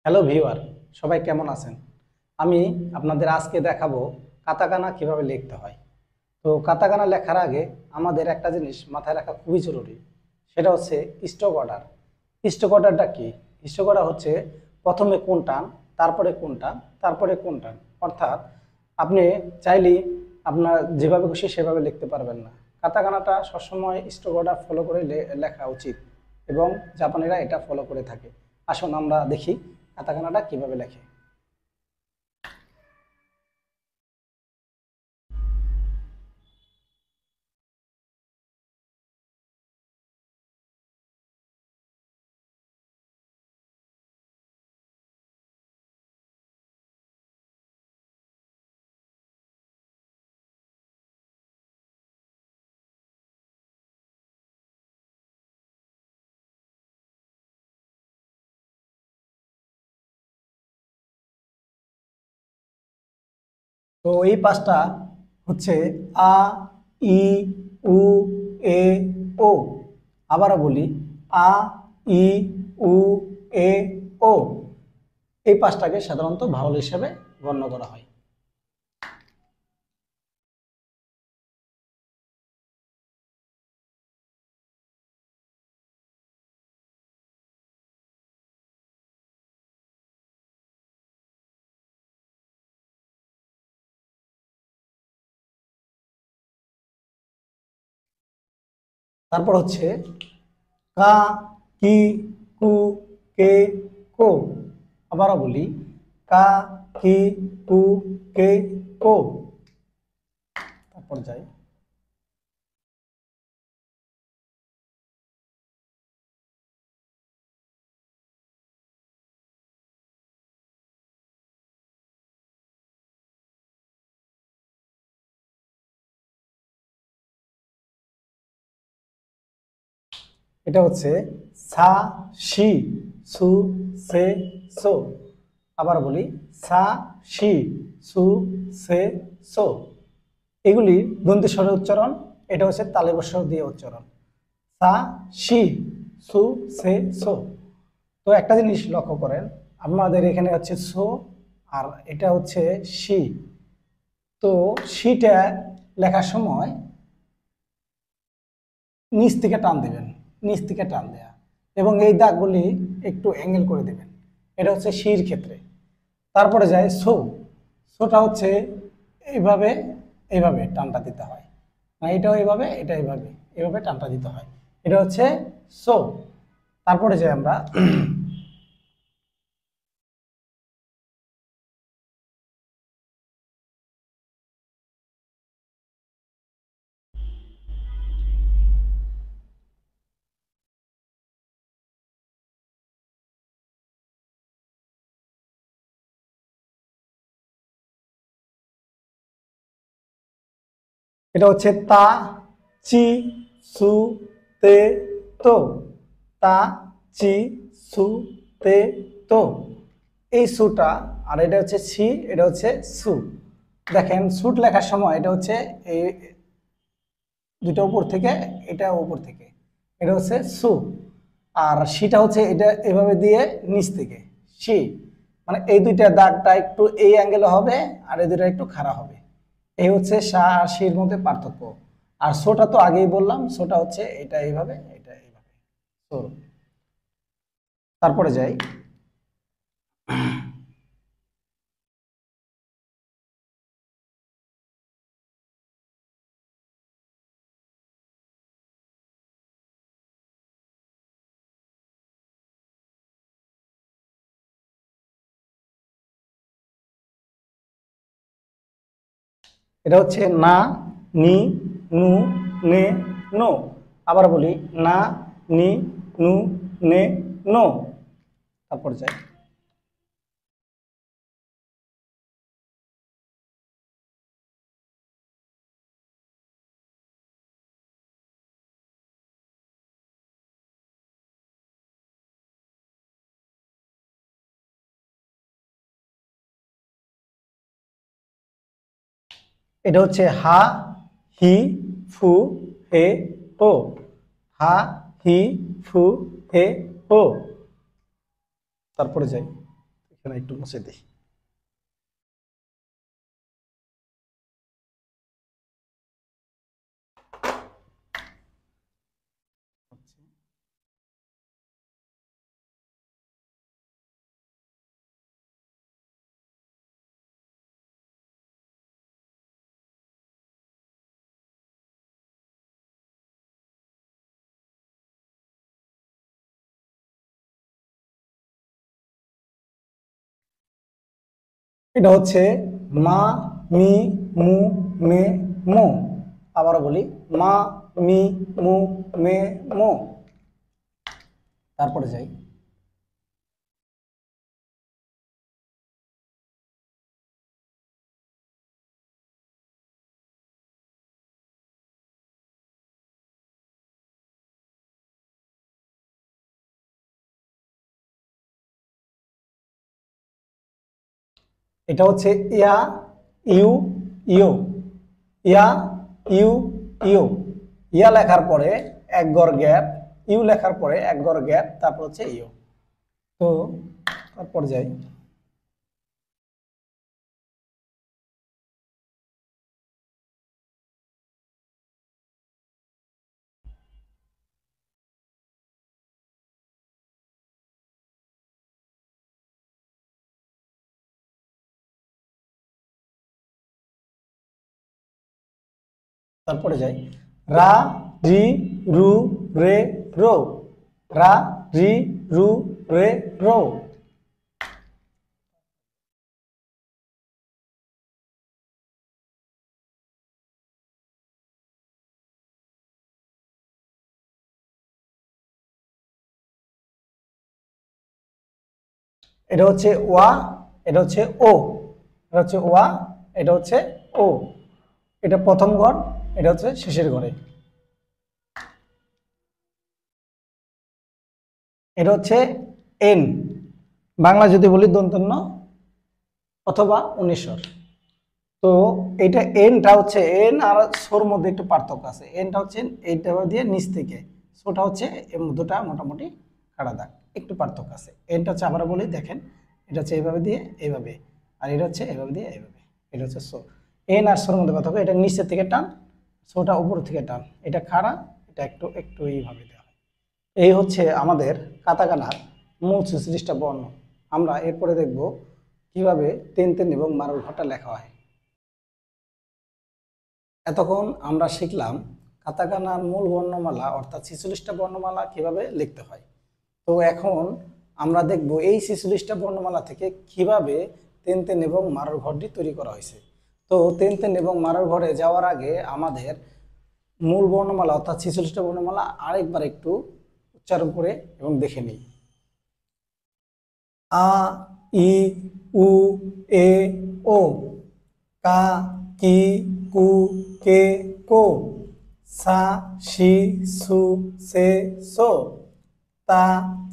Hello viewer, সবাই কেমন আছেন? আমি আপনাদের আজকে দেখাবো কাতাকানা কিভাবে লিখতে হয়। তো কাতাকানা লেখার আগে আমাদের একটা জিনিস মাথায় রাখা খুবই জরুরি, সেটা হচ্ছে স্টক অর্ডার। স্টক অর্ডারটা কি? স্টক অর্ডার হচ্ছে প্রথমে কোন টান, তারপরে কোন টান, তারপরে কোন টান। অর্থাৎ আপনি চাইলেই আপনার যেভাবে খুশি সেভাবে লিখতে পারবেন না। কাতাকানাটা সবসময় স্টক অর্ডার ফলো করে লেখা উচিত এবং জাপানিরা এটা ফলো করে থাকে। আসুন আমরা দেখি কাতাকানাটা কিভাবে লেখে। তো এই পাঁচটা হচ্ছে আ, ই, উ, এ, ও। আবারও বলি, আ, ই, উ, এ, ও। এই পাঁচটাকে সাধারণত ভাওয়াল হিসেবে গণ্য করা হয়। তারপর হচ্ছে কা, কি, কু, কে, কো। আবারও বলি, কা, কি, কু, কে, কো। তারপর যাই, এটা হচ্ছে সা, শি, সু, সে, সো। আবার বলি, সা, শি, সু, সে, সো। এগুলি দন্ত্য স্বরের উচ্চারণ। এটা হচ্ছে তালব্য দিয়ে উচ্চারণ। সা, শি, সু, সে, সো। তো একটা জিনিস লক্ষ্য করেন, আমাদের এখানে হচ্ছে সো আর এটা হচ্ছে শি। তো শিটা লেখার সময় নিচ থেকে টান দেবেন, নিচ থেকে টান দেয়া, এবং এই দাগগুলি একটু অ্যাঙ্গেল করে দেবেন। এটা হচ্ছে শির ক্ষেত্রে। তারপরে যায় সো। সোটা হচ্ছে এইভাবে, এইভাবে টানটা দিতে হয়। না, এটাও এইভাবে, এটা এইভাবে, এইভাবে টানটা দিতে হয়। এটা হচ্ছে সো। তারপরে যাই আমরা, এটা হচ্ছে তা, চি, সু, তে, তো। তা, চি, সু, তে, তো। এই সুটা, আর এটা হচ্ছে ছি, এটা হচ্ছে সু। দেখেন সুট লেখার সময় এটা হচ্ছে এই দুটো উপর থেকে, এটা উপর থেকে, এটা হচ্ছে সু। আর সিটা হচ্ছে এটা এভাবে দিয়ে নিচ থেকে সি। মানে এই দুইটা দাগটা একটু এই অ্যাঙ্গেলে হবে আর এই দুইটা একটু খাড়া হবে। এই হচ্ছে সা আর সির মধ্যে পার্থক্য। আর সোটা তো আগেই বললাম, সোটা হচ্ছে এটা এইভাবে, এটা এইভাবে। সো। তারপরে যাই, এটা হচ্ছে না, নি, নু, নে, নো। আবার বলি, না, নি, নু, নে, নো। তারপর যাই, এটা হচ্ছে হা, হি, ফু, হে, হো। হা, হি, ফু, হে, হো। তারপরে যাই, এখানে একটু মুছে দিই। এটা হচ্ছে মা, মি, মু, মে, মো। আবারও বলি, মা, মি, মু, মে, মো। তারপরে যাই, এটা হচ্ছে ইয়া, ইউ, ইউ। ইয়া, ইউ, ইউ। ইয়া লেখার পরে এক ঘর গ্যাপ, ইউ লেখার পরে এক ঘর গ্যাপ, তারপর হচ্ছে ইউ। তো তারপর যাই, তারপরে যাই, রা, রি, রু, রে, রো। রা, রি, রু, রে, রো। এটা হচ্ছে ওয়া, এটা হচ্ছে ও। এটা হচ্ছে ওয়া, এটা হচ্ছে ও। এটা প্রথম ঘর, এটা হচ্ছে শেষের ঘরে। এটা হচ্ছে এন, বাংলা যদি বলি দন্তন্য অথবা উনিশ্বর। তো এটা এনটা হচ্ছে, এন আর সোর মধ্যে একটু পার্থক্য আছে। এনটা হচ্ছে এইটা দিয়ে নিচ থেকে, সোটা হচ্ছে এর মধ্যটা মোটামুটি কাটা দাগ, একটু পার্থক্য আছে। এনটা হচ্ছে আবার বলি, দেখেন এটা হচ্ছে এইভাবে দিয়ে এইভাবে, আর এটা হচ্ছে এইভাবে দিয়ে এইভাবে। এটা হচ্ছে সো। এন আর সোর মধ্যে পার্থক্য, এটা নিচের থেকে টান, সোটা উপর থেকে টান। এটা খাড়া, এটা একটু একটু এইভাবে দেওয়া হয়। এই হচ্ছে আমাদের কাতাকানার মূল 46টা বর্ণ। আমরা এরপরে দেখব কিভাবে তেন তেন এবং মারুর ঘরটা লেখা হয়। এতক্ষণ আমরা শিখলাম কাতাকানার মূল বর্ণমালা অর্থাৎ 46টা বর্ণমালা কিভাবে লিখতে হয়। তো এখন আমরা দেখব এই 46টা বর্ণমালা থেকে কিভাবে তেন তেন এবং মারুর ঘরটি তৈরি করা হয়েছে। তো তেন তেন এবং মারুর ঘরে যাওয়ার আগে আমাদের মূল বর্ণমালা অর্থাৎ 46টা বর্ণমালা আরেকবার একটু উচ্চারণ করে এবং দেখে নিই। আ, ই, উ, এ, ও। কা, কি, কু, কে, কো। সা, সি, সু, সে, সো। তা,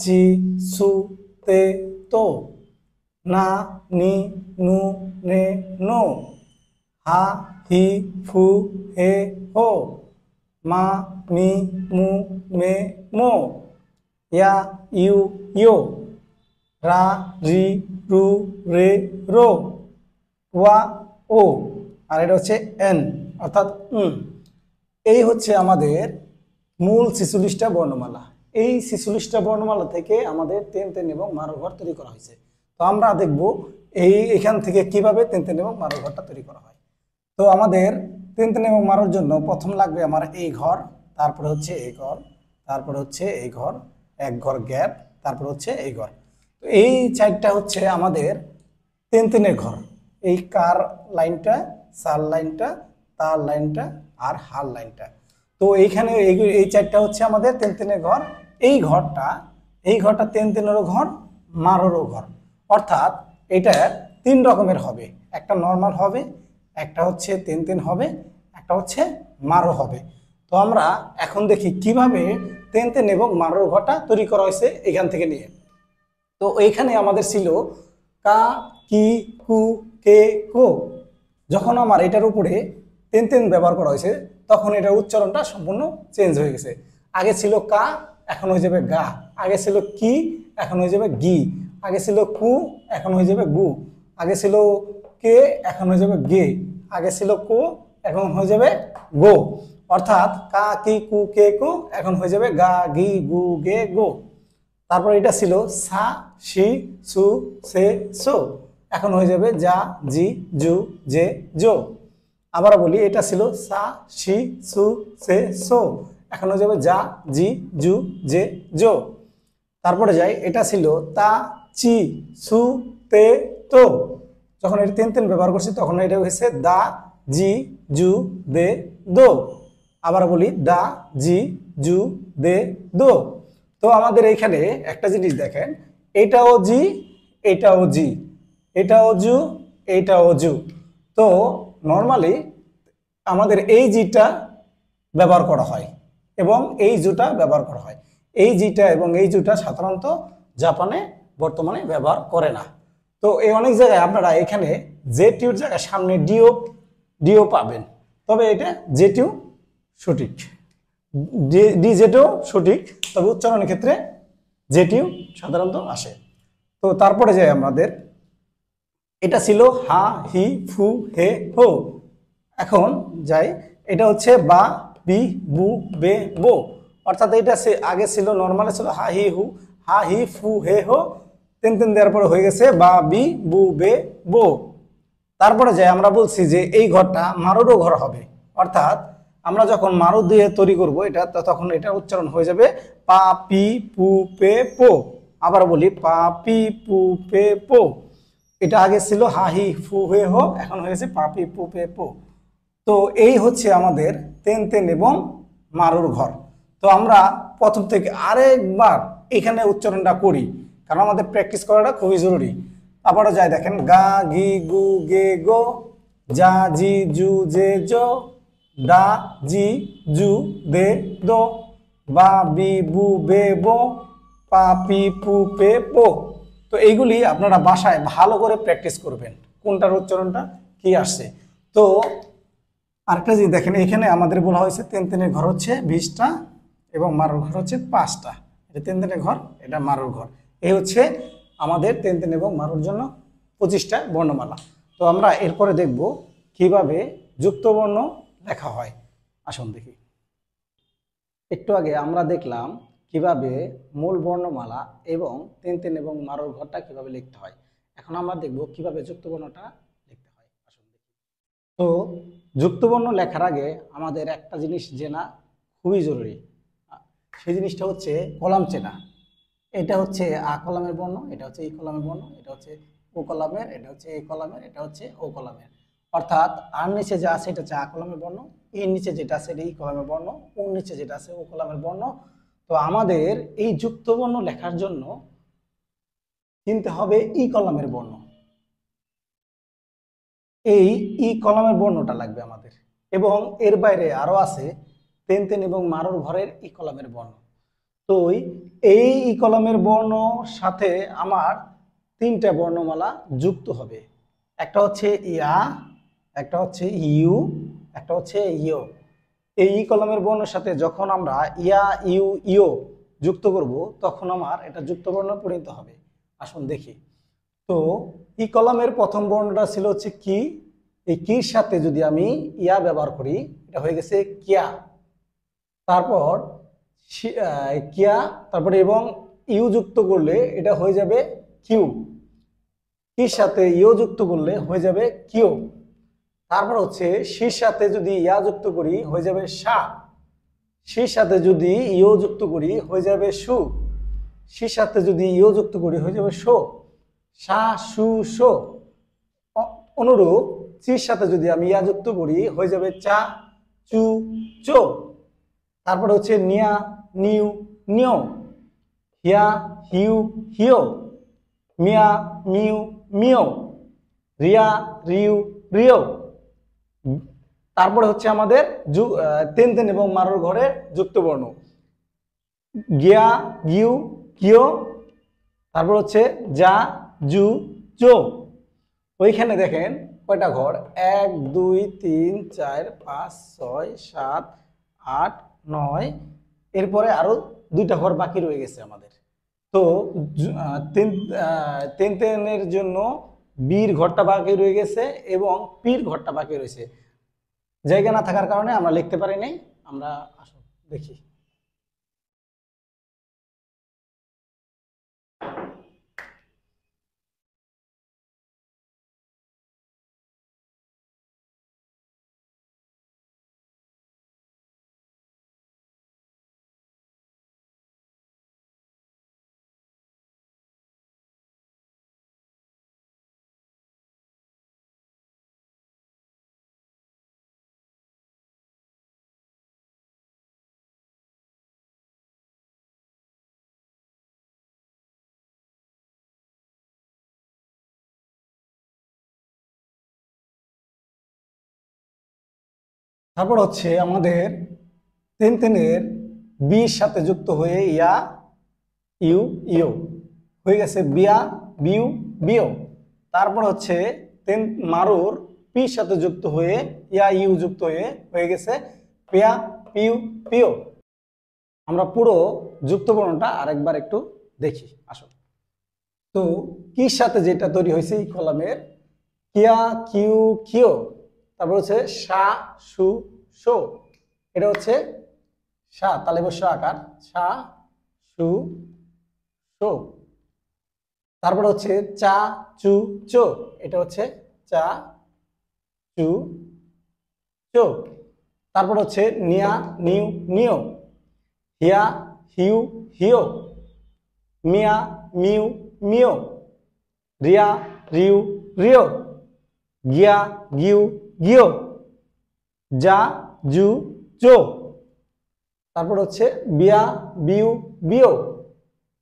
চি, সু, তে, তো। না, নি, নু, নে, নো। হা, হি, ফু, হে, হো। মা, মি, মু, মে, মো। ইয়া, ইউ, ইয়ো। রা, রি, রু, রে, রো। ওয়া, ও। আর এটা হচ্ছে এন অর্থাৎ এই হচ্ছে আমাদের মূল 46টা বর্ণমালা। এই 46টা বর্ণমালা থেকে আমাদের তেন তেন এবং মারো ঘর তৈরি করা হয়েছে। তো আমরা দেখব এখান থেকে কিভাবে তেন তেন এবং মারো ঘরটা তৈরি করা হয়। তো আমাদের তেন তেন এবং মারোর জন্য প্রথম লাগবে আমার এই ঘর, তারপরে হচ্ছে এই ঘর, তারপরে হচ্ছে এই ঘর, এক ঘর গ্যাপ, তারপর হচ্ছে এই ঘর। তো এই চারটা হচ্ছে আমাদের তেন তেনের ঘর। এই কার লাইনটা, সার লাইনটা, তার লাইনটা আর হার লাইনটা। তো এইখানে এই চারটা হচ্ছে আমাদের তেন তেনের ঘর। এই ঘরটা তেন তেনেরও ঘর, মারোরও ঘর। অর্থাৎ এটা তিন রকমের হবে, একটা নর্মাল হবে, একটা হচ্ছে তেন তেন হবে, একটা হচ্ছে মারো হবে। তো আমরা এখন দেখি কিভাবে তেন তেন এবং মারোর ঘরটা তৈরি করা হয়েছে এখান থেকে নিয়ে। তো এইখানে আমাদের ছিল কা, কি, কু, কে, কো। যখন আমার এটার উপরে তেন তেন ব্যবহার করা হয়েছে তখন এটার উচ্চারণটা সম্পূর্ণ চেঞ্জ হয়ে গেছে। আগে ছিল কা, এখন হয়ে যাবে গা। আগে ছিল কি, এখন হয়ে যাবে গি। আগে ছিল কু, এখন হয়ে যাবে গু। আগে ছিল কে, এখন হয়ে যাবে গে। আগে ছিল কো, এখন হয়ে যাবে গো। অর্থাৎ কা কি কু কে কু, এখন হয়ে যাবে গা গি গু গে গো। তারপর এটা ছিল সা সি সু সে সো, এখন হয়ে যাবে যা জি জু জে জো। আবার বলি, এটা ছিল সা সি সু সে সো, এখন হয়ে যাবে যা জি জু জে জো। তারপরে যাই, এটা ছিল তা চি সু তে তো, যখন এটা তেন তেন ব্যবহার করছি তখন এটা হয়েছে দা জি জু দে দো। আবার বলি দা জি জু দে দো। তো আমাদের এইখানে একটা জিনিস দেখেন, এটাও জি এটাও জি, এটাও জু এইটাও জু। তো নর্মালি আমাদের এই জিটা ব্যবহার করা হয় এবং এই জুটা ব্যবহার করা হয়। এই জিটা এবং এই জুটা সাধারণত জাপানে বর্তমানে ব্যবহার করে না। তো এই অনেক জায়গায় আপনারা এখানে জেটিউর জায়গায় সামনে ডিও ডিও পাবেন, তবে এটা জেটিউ সঠিক, ডি জেটিউ সঠিক, তবে উচ্চারণের ক্ষেত্রে জেটিউ সাধারণত আসে। তো তারপরে যাই আমাদের, এটা ছিল হা হি ফু হে হো। এখন যাই, এটা হচ্ছে বা বি বু বে বো। অর্থাৎ এটা আগে ছিল নর্মালে ছিল হা হি হু, হা হি ফু হে হো, তেন তেন দেওয়ার পরে হয়ে গেছে বা বি বু বে বো। তারপরে যাই, আমরা বলছি যে এই ঘরটা মারুরও ঘর হবে, অর্থাৎ আমরা যখন মারু দিয়ে তৈরি করব এটা, তখন এটা উচ্চারণ হয়ে যাবে পা পি পু পে পো। আবার বলি পা পি পু পে পো। এটা আগে ছিল হা হি ফু হে হো, এখন হয়েছে পা পি পু পে পো। তো এই হচ্ছে আমাদের তেন তেন এবং মারুর ঘর। তো আমরা প্রথম থেকে আরেকবার এখানে উচ্চারণটা করি, কারণ আমাদের প্র্যাকটিস করাটা খুবই জরুরি। আবারও যাই, দেখেন গা ঘি গু গে গো, যা জি জু জে জো, ডা জি জু দে দো, বা বি বু বে বো, পা পি পু পে পো। তো এইগুলি আপনারা বাসায় ভালো করে প্র্যাকটিস করবেন, কোনটার উচ্চারণটা কি আসছে। তো আরেকটা জিনিস দেখেন, এখানে আমাদের বলা হয়েছে তেন তেনের ঘর হচ্ছে 20টা এবং মারুর ঘর হচ্ছে 5টা। এটা তেন তেনের ঘর, এটা মারুর ঘর। এই হচ্ছে আমাদের তেন তেন এবং মারুর জন্য 25টা বর্ণমালা। তো আমরা এরপরে দেখব কিভাবে যুক্তবর্ণ লেখা হয়। আসুন দেখি। একটু আগে আমরা দেখলাম কিভাবে মূল বর্ণমালা এবং তেন তেন এবং মারুর ঘরটা কিভাবে লিখতে হয়। এখন আমরা দেখব কিভাবে যুক্তবর্ণটা লিখতে হয়। আসুন দেখি। তো যুক্তবর্ণ লেখার আগে আমাদের একটা জিনিস জানা খুবই জরুরি, সেই জিনিসটা হচ্ছে কলাম চেনা। এটা হচ্ছে আ কলামের বর্ণ, এটা হচ্ছে ই কলামের বর্ণ, এটা হচ্ছে ও কলামের, এটা হচ্ছে এ কলামের, এটা হচ্ছে ও কলামের। অর্থাৎ আর নিচে যা আছে এটা হচ্ছে আ কলামের বর্ণ, এর নিচে যেটা আছে এটা ই কলামের বর্ণ, ওর নিচে যেটা আছে ও কলামের বর্ণ। তো আমাদের এই যুক্তবর্ণ লেখার জন্য চিনতে হবে ই কলামের বর্ণ। এই ই কলামের বর্ণটা লাগবে আমাদের, এবং এর বাইরে আরো আছে তেন তেন এবং মারুর ঘরের ই কলামের বর্ণ। তো এই ই কলামের বর্ণ সাথে আমার 3টা বর্ণমালা যুক্ত হবে। একটা হচ্ছে ইয়া, একটা হচ্ছে ইউ, একটা হচ্ছে ইও। এই ই কলামের বর্ণের সাথে যখন আমরা ইয়া ইউ ইও যুক্ত করব, তখন আমার এটা যুক্ত বর্ণ পরিণত হবে। আসুন দেখি। তো ই কলামের প্রথম বর্ণটা ছিল হচ্ছে কি, এই কির সাথে যদি আমি ইয়া ব্যবহার করি, এটা হয়ে গেছে কিয়া। তারপর কিয়া, তারপরে এবং ইউ যুক্ত করলে এটা হয়ে যাবে কিউ। কির সাথে ইউ যুক্ত করলে হয়ে যাবে কিউ। তারপর হচ্ছে শির সাথে যদি ইয়া যুক্ত করি হয়ে যাবে সা। শির সাথে যদি ইউ যুক্ত করি হয়ে যাবে সু। শির সাথে যদি ইউ যুক্ত করি হয়ে যাবে শো। সা সু শো। অনুরূপ চির সাথে যদি আমি ইয়া যুক্ত করি হয়ে যাবে চা চু চো। তারপরে হচ্ছে নিয়া নিউ নিও, হিয়া হিউ হিও, মিয়া মিউ মিও, রিয়া রিউ রিও। তারপরে হচ্ছে আমাদের তেন তেন এবং মারুর ঘরের যুক্ত বর্ণ, গিয়া গিউ গিও। তারপর হচ্ছে যা জু জো। ওইখানে দেখেন কয়টা ঘর, 1 2 3 4 5 6 7 8 9, এরপরে আরো 2টা ঘর বাকি রয়ে গেছে আমাদের। তো তিন তিন তিনের জন্য বির ঘরটা বাকি রয়ে গেছে এবং পির ঘরটা বাকি রয়েছে। জায়গা না থাকার কারণে আমরা লিখতে পারি নাই। আমরা আসুন দেখি। তারপর হচ্ছে আমাদের তিন তিনের বির সাথে যুক্ত হয়ে ইয়া ইউ ইউ হয়ে গেছে বিয়া বিউ বিও। তারপর হচ্ছে তিন মারুর পির সাথে যুক্ত হয়ে ইয়া ইউ যুক্ত হয়ে গেছে পিয়া পিউ পিও। আমরা পুরো যুক্ত বর্ণটা আরেকবার একটু দেখি আসুন। তো কির সাথে যেটা তৈরি হয়েছে এই কলামের কিয়া কিউ কিও, তারপর হচ্ছে সা সু সো, এটা হচ্ছে সা তালিবস্য আকার সা সু সো। তারপর হচ্ছে চা চু চো, এটা হচ্ছে চা চু চো। তারপর হচ্ছে নিয়া নিউ নিও, হিয়া হিউ হিও, মিয়া মিউ মিও, রিয়া রিউ রিও, গিয়া গিউ গিও, যা জু জো। তারপর হচ্ছে বিয়া বিউ বিও,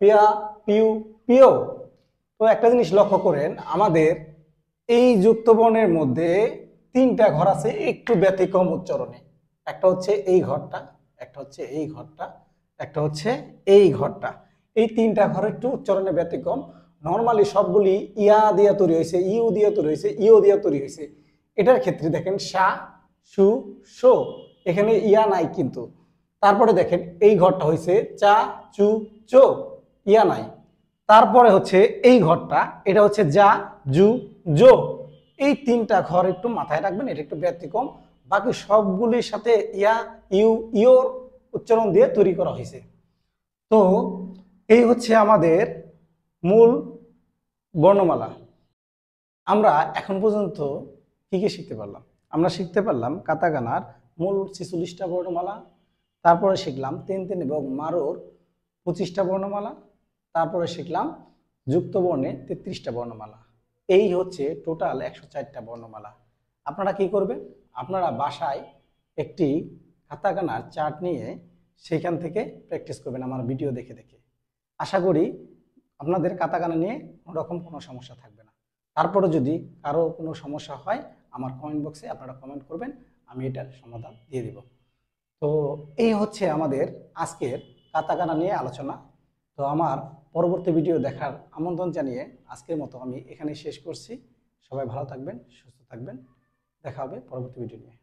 পিয়া পিউ পিও। তো একটা জিনিস লক্ষ্য করেন, আমাদের এই যুক্ত বর্ণের মধ্যে তিনটা ঘর আছে একটু ব্যতিক্রম উচ্চারণে। একটা হচ্ছে এই ঘরটা, একটা হচ্ছে এই ঘরটা, একটা হচ্ছে এই ঘরটা। এই তিনটা ঘর একটু উচ্চারণে ব্যতিক্রম। নর্মালি সবগুলি ইয়া দিয়া তৈরি হয়েছে, ইউ দিয়া তৈরি হয়েছে, ইও দিয়া তৈরি হয়েছে। এটার ক্ষেত্রে দেখেন সা সু সো, এখানে ইয়া নাই কিন্তু। তারপরে দেখেন এই ঘরটা হয়েছে চা চু চো, ইয়া নাই। তারপরে হচ্ছে এই ঘরটা, এটা হচ্ছে যা জু জো। এই তিনটা ঘর একটু মাথায় রাখবেন, এটা একটু ব্যতিক্রম। বাকি সবগুলির সাথে ইয়া ইউ ইওর উচ্চারণ দিয়ে তৈরি করা হয়েছে। তো এই হচ্ছে আমাদের মূল বর্ণমালা। আমরা এখন পর্যন্ত কি কি শিখতে পারলাম? আমরা শিখতে পারলাম কাতাকানার মূল 46টা বর্ণমালা, তারপরে শিখলাম তিন তিন এবং মারোর 25টা বর্ণমালা, তারপরে শিখলাম যুক্ত বর্ণে 33টা বর্ণমালা। এই হচ্ছে টোটাল 104টা বর্ণমালা। আপনারা কি করবেন? আপনারা বাসায় একটি কাতাকানার চার্ট নিয়ে সেখান থেকে প্র্যাকটিস করবেন আমার ভিডিও দেখে দেখে। আশা করি আপনাদের কাতাকানা নিয়ে কোনোরকম কোনো সমস্যা থাকবে না। তারপরে যদি কারো কোনো সমস্যা হয় আমার কমেন্ট বক্সে আপনারা কমেন্ট করবেন, আমি এটার সমাধান দিয়ে দেব। তো এই হচ্ছে আমাদের আজকের কাতাকানা নিয়ে আলোচনা। তো আমার পরবর্তী ভিডিও দেখার আমন্ত্রণ জানিয়ে আজকের মতো আমি এখানেই শেষ করছি। সবাই ভালো থাকবেন, সুস্থ থাকবেন। দেখা হবে পরবর্তী ভিডিও নিয়ে।